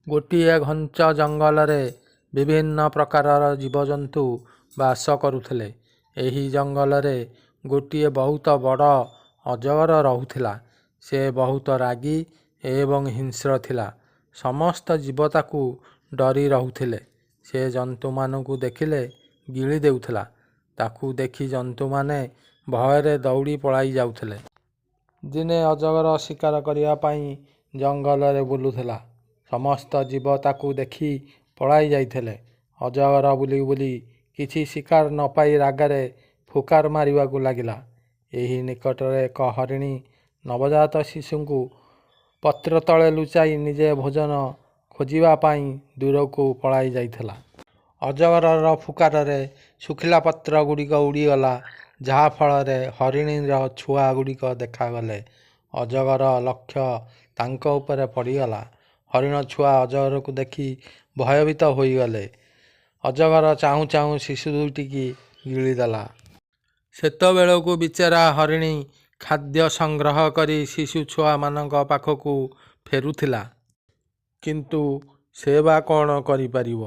ଗୋଟିଏ ଘଞ୍ଚ ଜଙ୍ଗଲରେ ବିଭିନ୍ନ ପ୍ରକାରର ଜୀବଜନ୍ତୁ ବାସ କରୁଥିଲେ। ଏହି ଜଙ୍ଗଲରେ ଗୋଟିଏ ବହୁତ ବଡ଼ ଅଜଗର ରହୁଥିଲା। ସେ ବହୁତ ରାଗି ଏବଂ ହିଂସ୍ର ଥିଲା। ସମସ୍ତ ଜୀବ ତାକୁ ଡରି ରହୁଥିଲେ। ସେ ଜନ୍ତୁମାନଙ୍କୁ ଦେଖିଲେ ଗିଳି ଦେଉଥିଲା। ତାକୁ ଦେଖି ଜନ୍ତୁମାନେ ଭୟରେ ଦୌଡ଼ି ପଳାଇ ଯାଉଥିଲେ। ଦିନେ ଅଜଗର ଶିକାର କରିବା ପାଇଁ ଜଙ୍ଗଲରେ ବୁଲୁଥିଲା। ସମସ୍ତ ଜୀବ ତାକୁ ଦେଖି ପଳାଇ ଯାଇଥିଲେ। ଅଜଗର ବୁଲି ବୁଲି କିଛି ଶିକାର ନ ପାଇ ରାଗରେ ଫୁକାର ମାରିବାକୁ ଲାଗିଲା। ଏହି ନିକଟରେ ଏକ ହରିଣୀ ନବଜାତ ଶିଶୁଙ୍କୁ ପତ୍ର ତଳେ ଲୁଚାଇ ନିଜେ ଭୋଜନ ଖୋଜିବା ପାଇଁ ଦୂରକୁ ପଳାଇ ଯାଇଥିଲା। ଅଜଗରର ଫୁକାରରେ ଶୁଖିଲା ପତ୍ର ଗୁଡ଼ିକ ଉଡ଼ିଗଲା, ଯାହାଫଳରେ ହରିଣୀର ଛୁଆ ଗୁଡ଼ିକ ଦେଖାଗଲେ। ଅଜଗର ଲକ୍ଷ୍ୟ ତାଙ୍କ ଉପରେ ପଡ଼ିଗଲା। ହରିଣ ଛୁଆ ଅଜଗରକୁ ଦେଖି ଭୟଭୀତ ହୋଇଗଲେ। ଅଜଗର ଚାହୁଁ ଚାହୁଁ ଶିଶୁ ଦୁଇଟିକି ଗିଳିଦେଲା। ସେତେବେଳକୁ ବିଚରା ହରିଣୀ ଖାଦ୍ୟ ସଂଗ୍ରହ କରି ଶିଶୁ ଛୁଆମାନଙ୍କ ପାଖକୁ ଫେରୁଥିଲା। କିନ୍ତୁ ସେ ବା କ'ଣ କରିପାରିବ?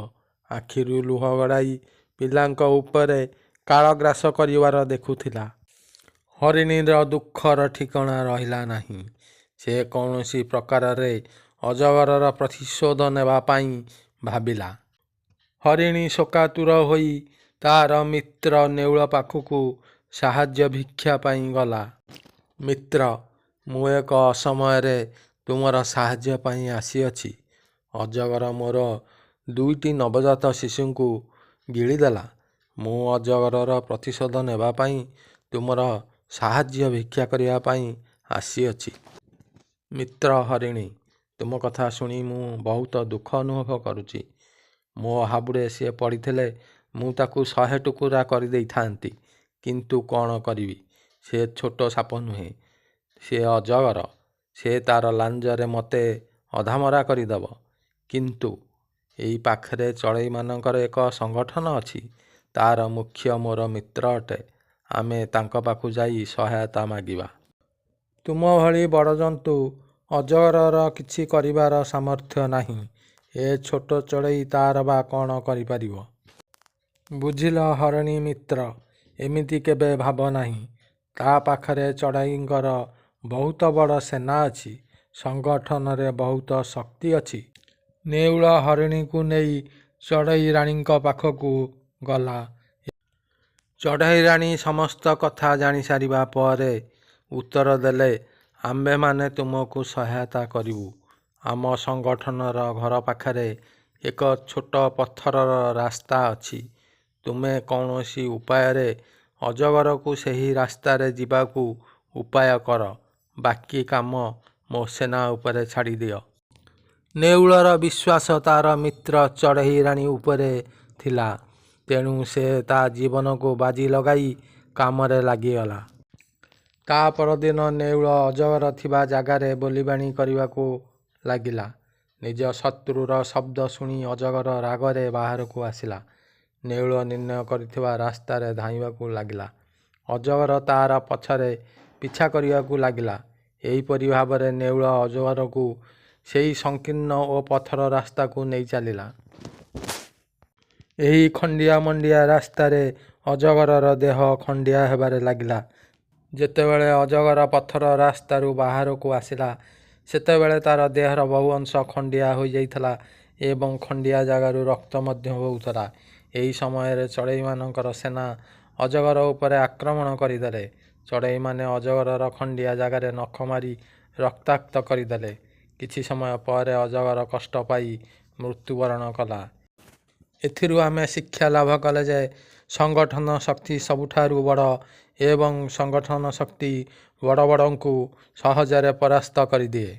ଆଖିରୁ ଲୁହ ଗଡ଼ାଇ ପିଲାଙ୍କ ଉପରେ କାଳଗ୍ରାସ କରିବାର ଦେଖୁଥିଲା। ହରିଣୀର ଦୁଃଖର ଠିକଣା ରହିଲା ନାହିଁ। ସେ କୌଣସି ପ୍ରକାରରେ ଅଜଗରର ପ୍ରତିଶୋଧ ନେବା ପାଇଁ ଭାବିଲା। ହରିଣୀ ଶୋକାତୁର ହୋଇ ତା'ର ମିତ୍ର ନେଉଳ ପାଖକୁ ସାହାଯ୍ୟ ଭିକ୍ଷା ପାଇଁ ଗଲା। ମିତ୍ର, ମୁଁ ଏକ ଅସମୟରେ ତୁମର ସାହାଯ୍ୟ ପାଇଁ ଆସିଅଛି। ଅଜଗର ମୋର ଦୁଇଟି ନବଜାତ ଶିଶୁଙ୍କୁ ଗିଳିଦେଲା। ମୁଁ ଅଜଗରର ପ୍ରତିଶୋଧ ନେବା ପାଇଁ ତୁମର ସାହାଯ୍ୟ ଭିକ୍ଷା କରିବା ପାଇଁ ଆସିଅଛି। ମିତ୍ର ହରିଣୀ, ତୁମ କଥା ଶୁଣି ମୁଁ ବହୁତ ଦୁଃଖ ଅନୁଭବ କରୁଛି। ମୋ ହାବୁଡ଼େ ସିଏ ପଡ଼ିଥିଲେ ମୁଁ ତାକୁ 100 ଟୁକୁରା କରିଦେଇଥାନ୍ତି। କିନ୍ତୁ କ'ଣ କରିବି? ସେ ଛୋଟ ସାପ ନୁହେଁ, ସେ ଅଜଗର। ସେ ତା'ର ଲାଞ୍ଜରେ ମୋତେ ଅଧାମରା କରିଦେବ। କିନ୍ତୁ ଏଇ ପାଖରେ ଚଢ଼େଇମାନଙ୍କର ଏକ ସଂଗଠନ ଅଛି। ତା'ର ମୁଖ୍ୟ ମୋର ମିତ୍ର ଅଟେ। ଆମେ ତାଙ୍କ ପାଖକୁ ଯାଇ ସହାୟତା ମାଗିବା। ତୁମ ଭଳି ବଡ଼ ଜନ୍ତୁ ଅଜଗରର କିଛି କରିବାର ସାମର୍ଥ୍ୟ ନାହିଁ। ଏ ଛୋଟ ଚଢ଼େଇ ତା'ର ବା କ'ଣ କରିପାରିବ? ବୁଝିଲ ହରିଣୀ ମିତ୍ର, ଏମିତି କେବେ ଭାବ ନାହିଁ। ତା' ପାଖରେ ଚଢ଼େଇଙ୍କର ବହୁତ ବଡ଼ ସେନା ଅଛି। ସଂଗଠନରେ ବହୁତ ଶକ୍ତି ଅଛି। ନେଉଳ ହରିଣୀକୁ ନେଇ ଚଢ଼େଇ ରାଣୀଙ୍କ ପାଖକୁ ଗଲା। ଚଢ଼େଇ ରାଣୀ ସମସ୍ତ କଥା ଜାଣିସାରିବା ପରେ ଉତ୍ତର ଦେଲେ, ଆମ୍ଭେମାନେ ତୁମକୁ ସହାୟତା କରିବୁ। ଆମ ସଂଗଠନର ଘର ପାଖରେ ଏକ ଛୋଟ ପଥରର ରାସ୍ତା ଅଛି। ତୁମେ କୌଣସି ଉପାୟରେ ଅଜଗରକୁ ସେହି ରାସ୍ତାରେ ଯିବାକୁ ଉପାୟ କର। ବାକି କାମ ମୋ ସେନା ଉପରେ ଛାଡ଼ିଦିଅ। ନେଉଳର ବିଶ୍ୱାସ ତା'ର ମିତ୍ର ଚଢ଼େଇ ରାଣୀ ଉପରେ ଥିଲା। ତେଣୁ ସେ ତା' ଜୀବନକୁ ବାଜି ଲଗାଇ କାମରେ ଲାଗିଗଲା। ତା' ପରଦିନ ନେଉଳ ଅଜଗର ଥିବା ଜାଗାରେ ବୋଲିବାଣୀ କରିବାକୁ ଲାଗିଲା। ନିଜ ଶତ୍ରୁର ଶବ୍ଦ ଶୁଣି ଅଜଗର ରାଗରେ ବାହାରକୁ ଆସିଲା। ନେଉଳ ନିର୍ଣ୍ଣୟ କରିଥିବା ରାସ୍ତାରେ ଧାଇଁବାକୁ ଲାଗିଲା। ଅଜଗର ତା'ର ପଛରେ ପିଛା କରିବାକୁ ଲାଗିଲା। ଏହିପରି ଭାବରେ ନେଉଳ ଅଜଗରକୁ ସେହି ସଂକୀର୍ଣ୍ଣ ଓ ପଥର ରାସ୍ତାକୁ ନେଇ ଚାଲିଲା। ଏହି ଖଣ୍ଡିଆ ମଣ୍ଡିଆ ରାସ୍ତାରେ ଅଜଗରର ଦେହ ଖଣ୍ଡିଆ ହେବାରେ ଲାଗିଲା। ଯେତେବେଳେ ଅଜଗର ପଥର ରାସ୍ତାରୁ ବାହାରକୁ ଆସିଲା, ସେତେବେଳେ ତା'ର ଦେହର ବହୁ ଅଂଶ ଖଣ୍ଡିଆ ହୋଇଯାଇଥିଲା ଏବଂ ଖଣ୍ଡିଆ ଜାଗାରୁ ରକ୍ତ ମଧ୍ୟ ବୋହୁଥିଲା। ଏହି ସମୟରେ ଚଢ଼େଇମାନଙ୍କର ସେନା ଅଜଗର ଉପରେ ଆକ୍ରମଣ କରିଦେଲେ। ଚଢ଼େଇମାନେ ଅଜଗରର ଖଣ୍ଡିଆ ଜାଗାରେ ନଖ ମାରି ରକ୍ତାକ୍ତ କରିଦେଲେ। କିଛି ସମୟ ପରେ ଅଜଗର କଷ୍ଟ ପାଇ ମୃତ୍ୟୁବରଣ କଲା। ଏଥିରୁ ଆମେ ଶିକ୍ଷା ଲାଭ କଲେ ଯେ ସଂଗଠନ ଶକ୍ତି ସବୁଠାରୁ ବଡ଼ ଏବଂ ସଂଗଠନ ଶକ୍ତି ବଡ଼ ବଡ଼ଙ୍କୁ ସହଜରେ ପରାସ୍ତ କରିଦିଏ।